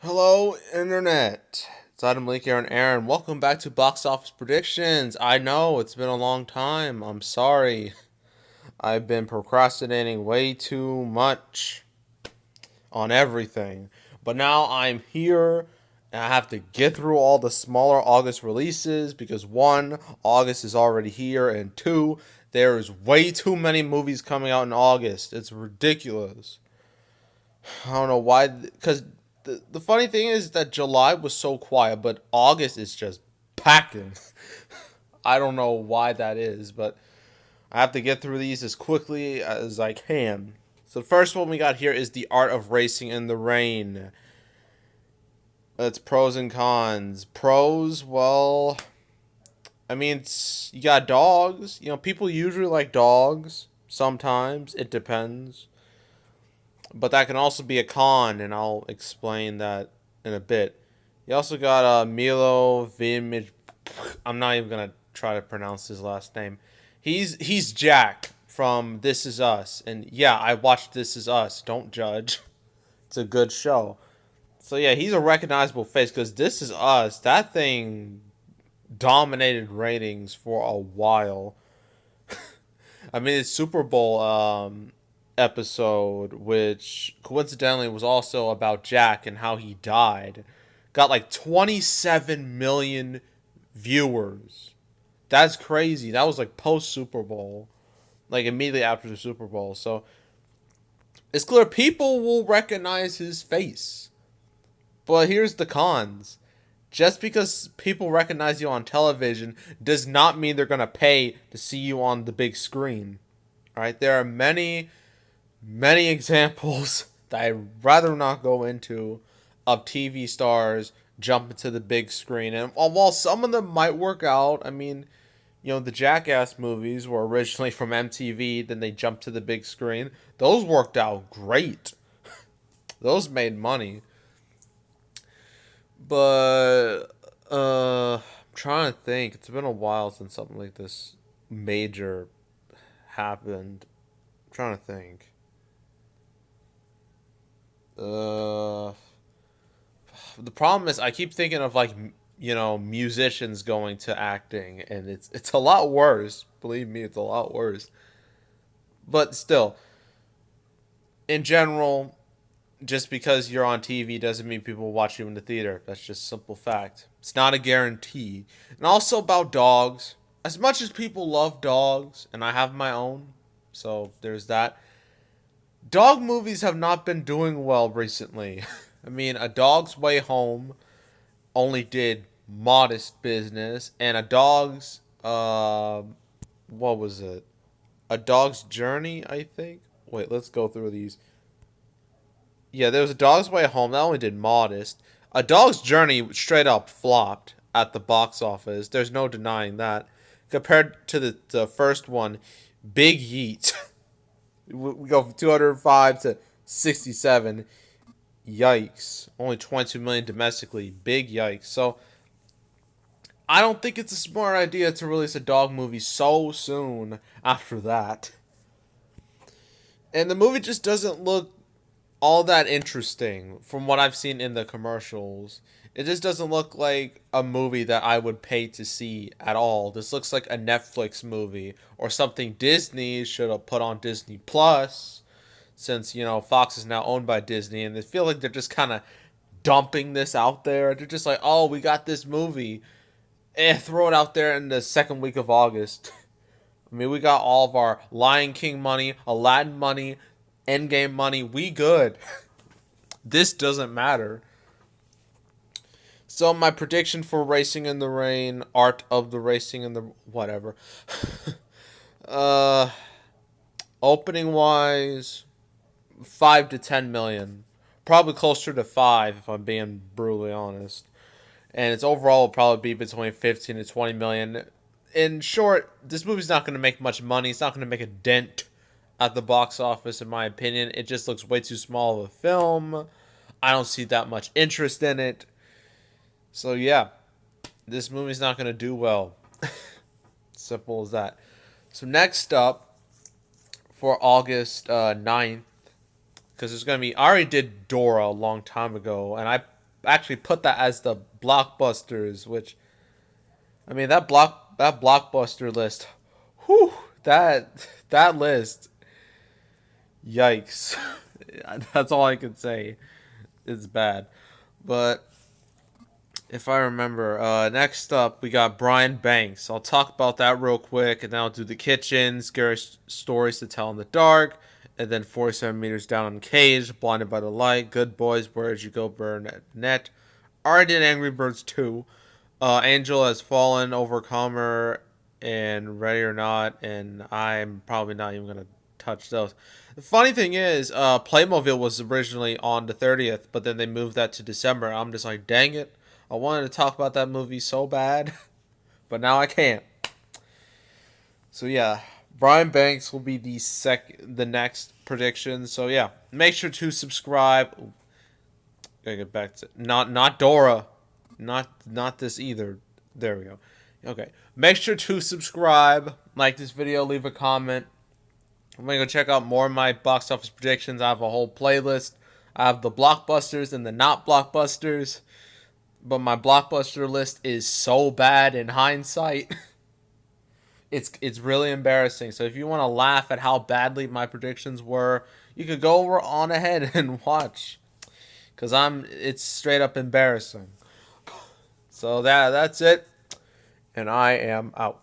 Hello, Internet. It's Adam Leak here and Aaron. Welcome back to Box Office Predictions. I know it's been a long time. I'm sorry. I've been procrastinating way too much on everything. But now I'm here and I have to get through all the smaller August releases because one, August is already here, and two, there is way too many movies coming out in August. It's ridiculous. I don't know why, because the funny thing is that July was so quiet, but August is just packing. I don't know why that is, but I have to get through these as quickly as I can. So the first one we got here is The Art of Racing in the Rain. It's pros and cons. Pros, well, I mean, you got dogs. People usually like dogs. Sometimes it depends. But that can also be a con, and I'll explain that in a bit. You also got Milo Vimij. I'm not even gonna try to pronounce his last name. He's Jack from This Is Us, and yeah, I watched This Is Us. Don't judge. It's a good show. So yeah, he's a recognizable face because This Is Us. That thing dominated ratings for a while. I mean, it's Super Bowl episode, which coincidentally was also about Jack and how he died, got like 27 million viewers. That's crazy. That was like post Super Bowl, like immediately after the Super Bowl. So it's clear people will recognize his face. But here's the cons. Just because people recognize you on television does not mean they're going to pay to see you on the big screen. All right? There are many examples that I'd rather not go into of TV stars jumping to the big screen. And while some of them might work out, I mean, the Jackass movies were originally from MTV, then they jumped to the big screen. Those worked out great. Those made money. But I'm trying to think. It's been a while since something like this major happened. I'm trying to think. Uh the problem is I keep thinking of like musicians going to acting, and it's a lot worse. Believe me, it's a lot worse. But still, in general, just because you're on TV doesn't mean people will watch you in the theater. That's just simple fact. It's not a guarantee. And also about dogs. As much as people love dogs, and I have my own, so there's that. Dog movies have not been doing well recently. I mean, A Dog's Way Home only did modest business, and A Dog's what was it? A Dog's Journey, I think. Wait, let's go through these. Yeah, there was A Dog's Way Home that only did modest. A Dog's Journey straight up flopped at the box office. There's no denying that. Compared to the first one, Big Yeet, we go from 205 to 67. Yikes! Only 22 million domestically. Big yikes. So I don't think it's a smart idea to release a dog movie so soon after that. And the movie just doesn't look all that interesting from what I've seen in the commercials. It just doesn't look like a movie that I would pay to see at all. This looks like a Netflix movie or something Disney should have put on Disney Plus, since Fox is now owned by Disney, and they feel like they're just kind of dumping this out there. They're just like, "Oh, we got this movie. Throw it out there in the second week of August." I mean, we got all of our Lion King money, Aladdin money, Endgame money. We good. This doesn't matter. So my prediction for Racing in the Rain, Art of the Racing in the whatever. uh, Opening wise, 5 to 10 million. Probably closer to five if I'm being brutally honest. And its overall will probably be between 15 to 20 million. In short, this movie's not going to make much money. It's not going to make a dent at the box office, in my opinion. It just looks way too small of a film. I don't see that much interest in it. So yeah, this movie's not going to do well. Simple as that. So next up, for August 9th, because there's going to be... I already did Dora a long time ago, and I actually put that as the blockbusters, which I mean that blockbuster list. Whew, that list. Yikes. That's all I can say. It's bad. But if I remember, next up we got Brian Banks. I'll talk about that real quick, and then I'll do The Kitchen, Scary Stories to Tell in the Dark, and then 47 Meters Down on Cage, Blinded by the Light, Good Boys, Where'd You Go, Burnett, already did Angry Birds 2, Angel Has Fallen, Overcomer, and Ready or Not, and I'm probably not even gonna touch those. The funny thing is, Playmobil was originally on the 30th, but then they moved that to December. I'm just like, dang it. I wanted to talk about that movie so bad, but now I can't. So yeah, Brian Banks will be the next prediction. So yeah, make sure to subscribe. Gotta get back to not Dora, not this either. There we go. Okay, make sure to subscribe, like this video, leave a comment. I'm gonna go check out more of my box office predictions. I have a whole playlist. I have the blockbusters and the not blockbusters, but my blockbuster list is so bad in hindsight. It's really embarrassing. So if you want to laugh at how badly my predictions were, you could go over on ahead and watch, cause it's straight up embarrassing. So that's it, and I am out.